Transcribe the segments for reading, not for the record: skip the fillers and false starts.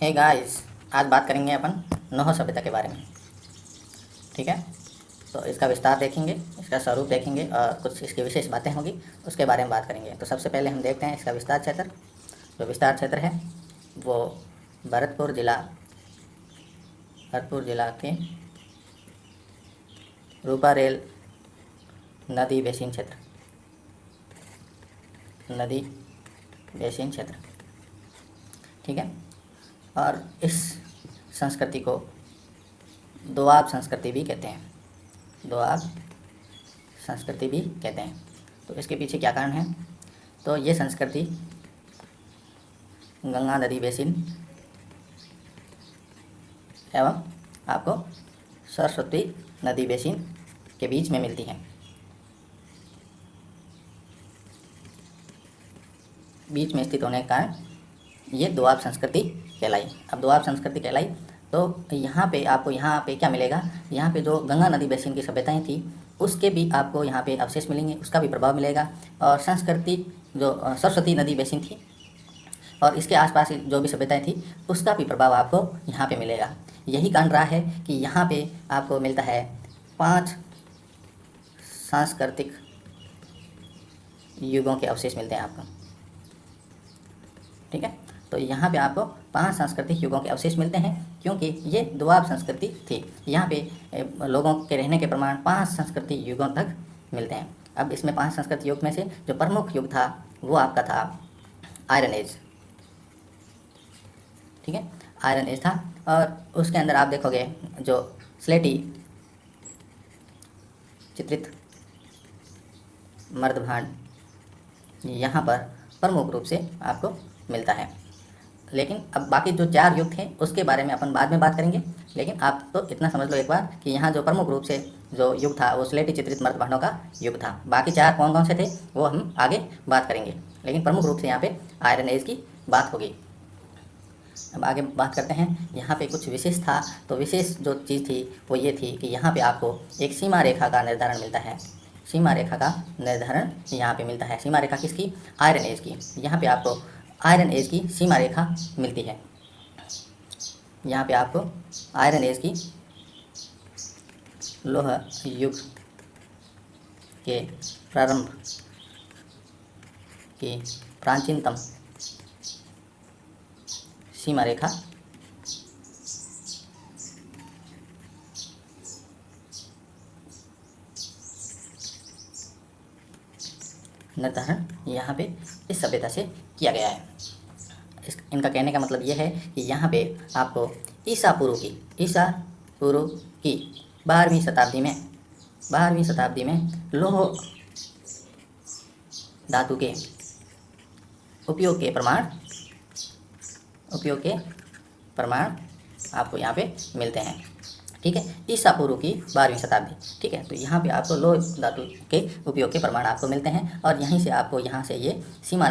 Hey guys, आज बात करेंगे अपन नौह सभ्यता के बारे में। ठीक है, तो इसका विस्तार देखेंगे, इसका स्वरूप देखेंगे और कुछ इसकी विशेष बातें होंगी, उसके बारे में बात करेंगे। तो सबसे पहले हम देखते हैं इसका विस्तार क्षेत्र। जो विस्तार क्षेत्र है वो भरतपुर जिला के रूपारेल नदी बेसिन क्षेत्र। ठीक है, और इस संस्कृति को दोआब संस्कृति भी कहते हैं। तो इसके पीछे क्या कारण है? तो ये संस्कृति गंगा नदी बेसिन एवं आपको सरस्वती नदी बेसिन के बीच में मिलती है। बीच में स्थित होने के कारण ये दोआब संस्कृति कहलाई। अब दोआब संस्कृति कहलाई तो यहाँ पे क्या मिलेगा? यहाँ पे जो गंगा नदी बेसिन की सभ्यताएं थी उसके भी आपको यहाँ पे अवशेष मिलेंगे, उसका भी प्रभाव मिलेगा। और संस्कृति जो सरस्वती नदी बेसिन थी और इसके आसपास जो भी सभ्यताएं थी उसका भी प्रभाव आपको यहाँ पे मिलेगा। यही कारण रहा है कि यहाँ पे आपको मिलता है 5 सांस्कृतिक युगों के अवशेष मिलते हैं आपको। ठीक है, तो यहाँ पे आपको 5 सांस्कृतिक युगों के अवशेष मिलते हैं क्योंकि ये दोआब संस्कृति थी। यहाँ पे लोगों के रहने के प्रमाण 5 सांस्कृतिक युगों तक मिलते हैं। अब इसमें 5 सांस्कृतिक युग में से जो प्रमुख युग था वो आपका था आयरन एज। ठीक है, आयरन एज था और उसके अंदर आप देखोगे जो स्लेटी चित्रित मर्दभांड यहाँ पर प्रमुख रूप से आपको मिलता है। लेकिन अब बाकी जो 4 युग थे उसके बारे में अपन बाद में बात करेंगे। लेकिन आप तो इतना समझ लो एक बार कि यहाँ जो प्रमुख रूप से जो युग था वो स्लेटी चित्रित मर्दभांडों का युग था। बाकी 4 कौन कौन से थे वो हम आगे बात करेंगे, लेकिन प्रमुख रूप से यहाँ पे आयरन एज की बात होगी। अब आगे बात करते हैं। यहाँ पे कुछ विशेष था, तो विशेष जो चीज़ थी वो ये थी कि यहाँ पे आपको एक सीमा रेखा का निर्धारण मिलता है। सीमा रेखा का निर्धारण यहाँ पे मिलता है। सीमा रेखा किसकी? आयरन एज की। यहाँ पे आपको आयरन एज की सीमा रेखा मिलती है। यहाँ पे आपको आयरन एज की लौह युग के प्रारंभ की प्राचीनतम सीमा रेखा निर्धारण यहाँ पे इस सभ्यता से किया गया है। इनका कहने का मतलब यह है कि यहाँ पे आपको ईसा पूर्व की 12वीं शताब्दी में लौह धातु के उपयोग के प्रमाण आपको यहाँ पे मिलते हैं। ठीक है, ईसा पूर्व की 12वीं शताब्दी। ठीक है, तो यहाँ पे आपको लौह धातु के उपयोग के प्रमाण आपको मिलते हैं और यहीं से आपको यहाँ से ये सीमा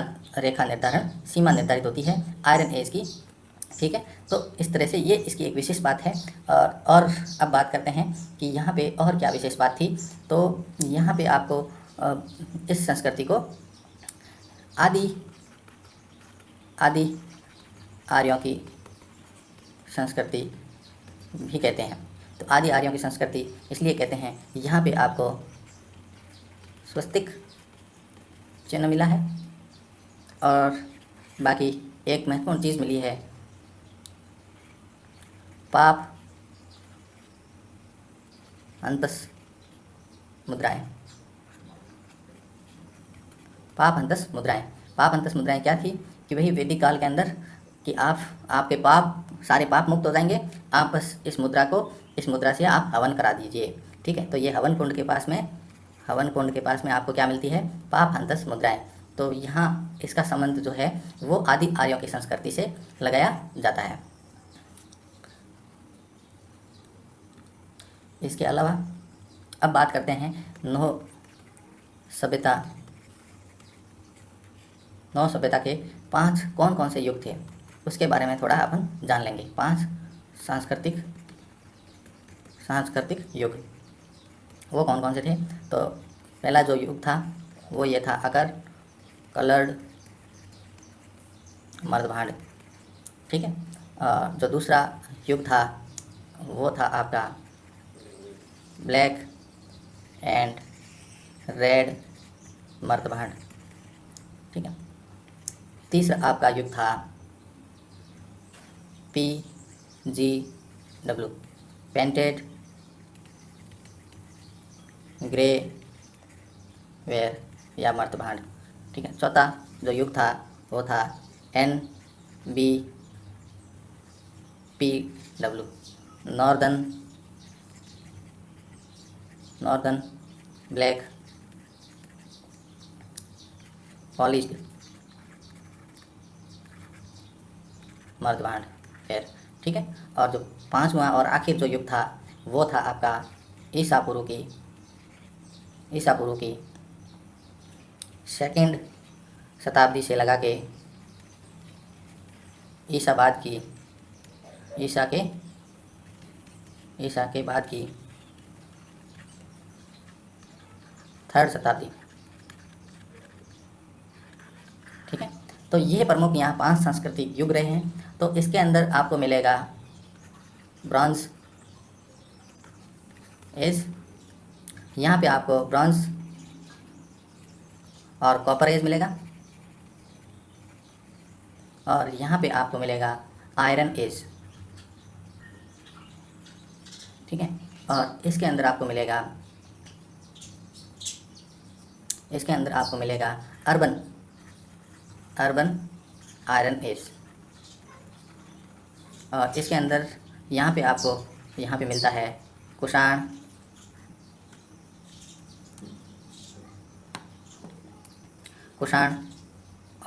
निर्धारित होती है आयरन एज की। ठीक है, तो इस तरह से ये इसकी एक विशेष बात है। और अब बात करते हैं कि यहाँ पे और क्या विशेष बात थी। तो यहाँ पे आपको इस संस्कृति को आदि आर्यों की संस्कृति भी कहते हैं। तो आदि आर्यों की संस्कृति इसलिए कहते हैं, यहाँ पे आपको स्वस्तिक चिन्ह मिला है और बाकी एक महत्वपूर्ण चीज़ मिली है, पाप अंतस मुद्राएं। पाप अंतस मुद्राएं क्या थी कि वही वैदिक काल के अंदर कि आपके सारे पाप मुक्त हो जाएंगे। आप बस इस मुद्रा से आप हवन करा दीजिए। ठीक है, तो ये हवन कुंड के पास में आपको क्या मिलती है? पाप अंतस मुद्राएं। तो यहाँ इसका संबंध जो है वो आदि आर्यों की संस्कृति से लगाया जाता है। इसके अलावा अब बात करते हैं नौ सभ्यता के 5 कौन कौन से युग थे उसके बारे में थोड़ा अपन जान लेंगे। 5 सांस्कृतिक युग वो कौन कौन से थे? तो पहला जो युग था वो ये था अकर कलर्ड मर्दभांड। ठीक है, जो दूसरा युग था वो था आपका ब्लैक एंड रेड मर्तभांड। ठीक है। तीसरा आपका युग था PGW पेंटेड ग्रे वेयर या मर्तभांड। ठीक है। चौथा जो युग था वो था NBPW नॉर्दर्न ब्लैक पॉलिश्ड मर्तभांड वेयर। ठीक है। और जो पांचवा और आखिर जो युग था वो था आपका ईसा पूर्व की सेकंड शताब्दी से लगा के ईसा के बाद की थर्ड शताब्दी। ठीक है। तो ये प्रमुख यहाँ 5 सांस्कृतिक युग रहे हैं। तो इसके अंदर आपको मिलेगा ब्रॉन्ज एज, यहाँ पे आपको ब्रॉन्ज और कॉपर एज मिलेगा, और यहाँ पे आपको मिलेगा आयरन एज। ठीक है। और इसके अंदर आपको मिलेगा अर्बन आयरन एज। और इसके अंदर यहाँ पे मिलता है कुषाण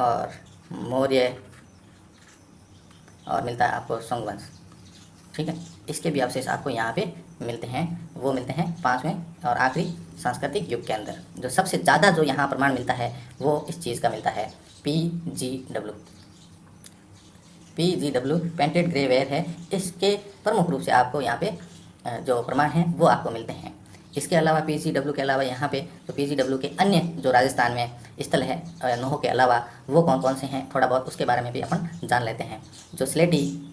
और मौर्य, और मिलता है आपको सुंग वंश। ठीक है। इसके भी अवशेष आपको यहाँ पे मिलते हैं, वो मिलते हैं 5वें और आखिरी सांस्कृतिक युग के अंदर। जो सबसे ज़्यादा जो यहाँ प्रमाण मिलता है वो इस चीज़ का मिलता है PGW पेंटेड ग्रे वेयर है। इसके प्रमुख रूप से आपको यहाँ पे जो प्रमाण हैं वो आपको मिलते हैं। इसके अलावा PGW के अलावा यहाँ पे तो PGW के अन्य जो राजस्थान में स्थल है नोह के अलावा वो कौन कौन से हैं, थोड़ा बहुत उसके बारे में भी अपन जान लेते हैं। जो स्लेटी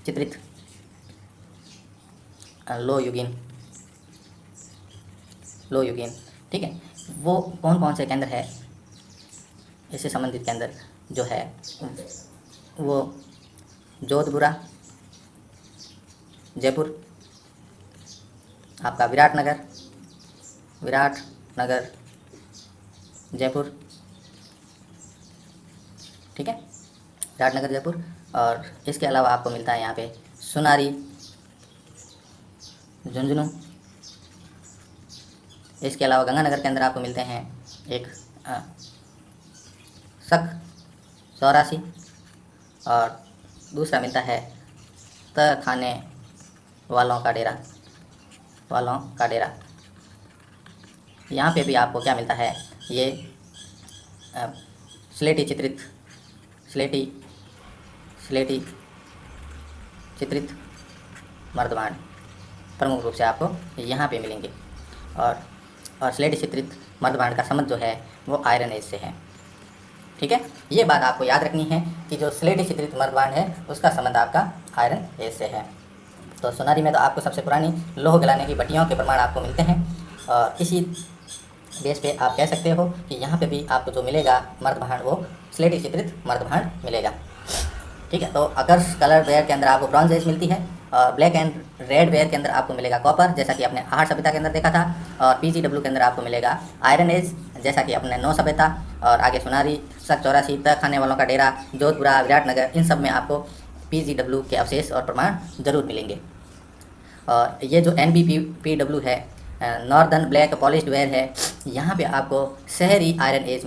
चित्रित लो युगीन, ठीक है, वो कौन कौन से केंद्र है इससे संबंधित केंद्र जो है वो जोधपुरा, जयपुर, आपका विराटनगर जयपुर। ठीक है। विराटनगर जयपुर। और इसके अलावा आपको मिलता है यहाँ पे सुनारी झुंझुनू। इसके अलावा गंगानगर के अंदर आपको मिलते हैं एक शक चौरासी, और दूसरा मिलता है तहखाने वालों का डेरा। यहाँ पे भी आपको क्या मिलता है, ये स्लेटी चित्रित मर्दभांड प्रमुख रूप से आपको यहाँ पे मिलेंगे। और स्लेटी चित्रित मर्दभांड का संबंध जो है वो आयरन एज से है। ठीक है। ये बात आपको याद रखनी है कि जो स्लेटी चित्रित मर्दभांड है उसका संबंध आपका आयरन एज से है। तो सोनारी में तो आपको सबसे पुरानी लोह गलाने की भट्टियों के प्रमाण आपको मिलते हैं, और इसी बेस पे आप कह सकते हो कि यहाँ पे भी आपको जो मिलेगा मर्दभांड वो स्लेटी चित्रित मर्दभांड मिलेगा। ठीक है। तो अगर कलर वेयर के अंदर आपको ब्रॉन्ज एज मिलती है, और ब्लैक एंड रेड वेयर के अंदर आपको मिलेगा कॉपर, जैसा कि अपने आहट सभ्यता के अंदर देखा था, और PGW के अंदर आपको मिलेगा आयरन एज, जैसा कि अपने नौ सभ्यता, और आगे सुनारी, शक चौरासी, तहखाने वालों का डेरा, जोधपुरा, विराटनगर, इन सब में आपको PGW के अवशेष और प्रमाण जरूर मिलेंगे। और ये जो NBPW है नॉर्दर्न ब्लैक पॉलिश्ड वेयर है, यहाँ पे आपको शहरी आयरन एज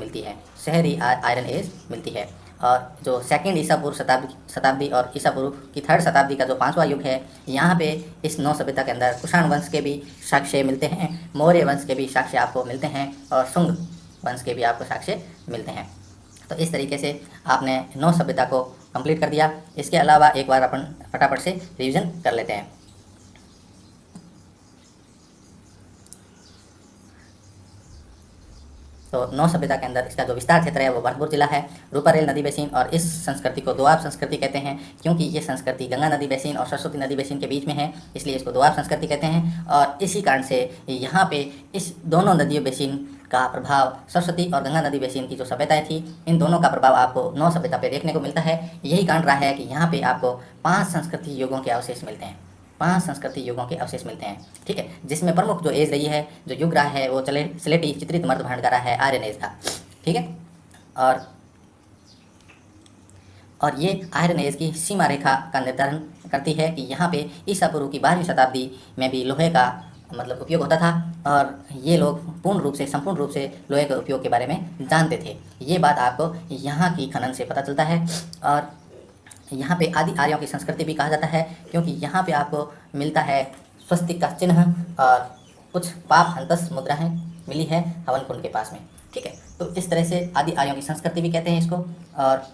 मिलती है। और जो सेकंड ईसा पूर्व शताब्दी और ईसा पूर्व की थर्ड शताब्दी का जो 5वां युग है, यहाँ पे इस नौ सभ्यता के अंदर कुषाण वंश के भी साक्ष्य मिलते हैं, मौर्य वंश के भी साक्ष्य आपको मिलते हैं, और शुंग वंश के भी आपको साक्ष्य मिलते हैं। तो इस तरीके से आपने नौ सभ्यता को कंप्लीट कर दिया। इसके अलावा एक बार अपन फटाफट से रिवीजन कर लेते हैं। तो नौ सभ्यता के अंदर इसका जो विस्तार क्षेत्र है वो भरतपुर जिला है, रूपारेल नदी बेसिन। और इस संस्कृति को दोआब संस्कृति कहते हैं, क्योंकि ये संस्कृति गंगा नदी बेसिन और सरस्वती नदी बेसिन के बीच में है, इसलिए इसको दोआब संस्कृति कहते हैं। और इसी कारण से यहाँ पे इस दोनों नदियों बेसिन का प्रभाव, सरस्वती और गंगा नदी बेसिन की जो सभ्यताएं थी, इन दोनों का प्रभाव आपको नौ सभ्यता पे देखने को मिलता है। यही कारण रहा है कि यहाँ पे आपको 5 संस्कृति युगों के अवशेष मिलते हैं, 5 संस्कृति युगों के अवशेष मिलते हैं। ठीक है, जिसमें प्रमुख जो एज रही है, जो युग रहा है, वो स्लेटी चित्रित मर्दभांड का रहा है, आयरन एज का। ठीक है, और ये आयरन एज की सीमा रेखा का निर्धारण करती है कि यहाँ पे ईसा पूर्व की 12वीं शताब्दी में भी लोहे का मतलब उपयोग होता था, और ये लोग संपूर्ण रूप से लोहे के उपयोग के बारे में जानते थे। ये बात आपको यहाँ की खनन से पता चलता है। और यहाँ पे आदि आर्यों की संस्कृति भी कहा जाता है, क्योंकि यहाँ पे आपको मिलता है स्वस्तिक का चिन्ह और कुछ पाप हंतस मुद्राएं मिली है हवन कुंड के पास में। ठीक है, तो इस तरह से आदि आर्यों की संस्कृति भी कहते हैं इसको। और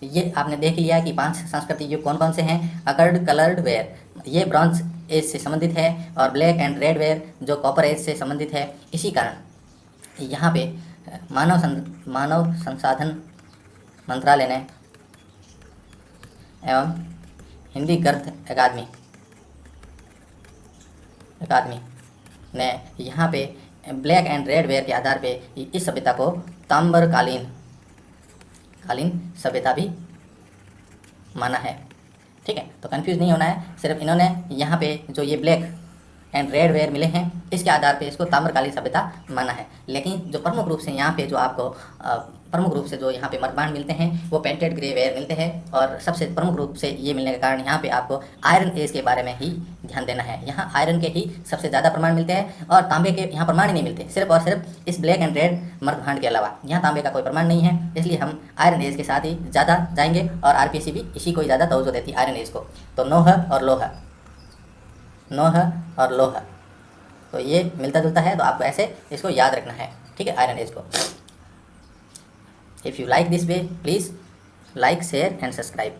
ये आपने देख लिया कि 5 संस्कृति युग कौन कौन से हैं। अकर्ड कलर्ड वेयर, ये ब्रॉन्ज एज से संबंधित है, और ब्लैक एंड रेड वेयर जो कॉपर एज से संबंधित है। इसी कारण यहाँ पे मानव संसाधन मंत्रालय ने एवं हिंदी गर्थ अकादमी ने यहाँ पे ब्लैक एंड रेड वेयर के आधार पे इस सभ्यता को ताम्रकालीन सभ्यता भी माना है। ठीक है, तो कंफ्यूज नहीं होना है। सिर्फ इन्होंने यहाँ पे जो ये ब्लैक एंड रेड वेयर मिले हैं, इसके आधार पे इसको ताम्रकालीन सभ्यता माना है। लेकिन जो प्रमुख रूप से यहाँ पे जो आपको यहाँ पे मर्दभांड मिलते हैं, वो पेंटेड ग्रे वेयर मिलते हैं। और सबसे प्रमुख रूप से ये मिलने के कारण यहाँ पे आपको आयरन एज के बारे में ही ध्यान देना है। यहाँ आयरन के ही सबसे ज़्यादा प्रमाण मिलते हैं, और तांबे के यहाँ प्रमाण ही नहीं मिलते, सिर्फ और सिर्फ इस ब्लैक एंड रेड मर्दभांड के अलावा यहाँ तांबे का कोई प्रमाण नहीं है। इसलिए हम आयरन एज के साथ ही ज़्यादा जाएंगे, और आरपीएससी भी इसी को ज़्यादा तवज्जो देती है, आयरन एज को। तो नौह और लोह, तो ये मिलता जुलता है, तो आपको ऐसे इसको याद रखना है। ठीक है, आयरन एज को। If you like this way, please like, share and subscribe.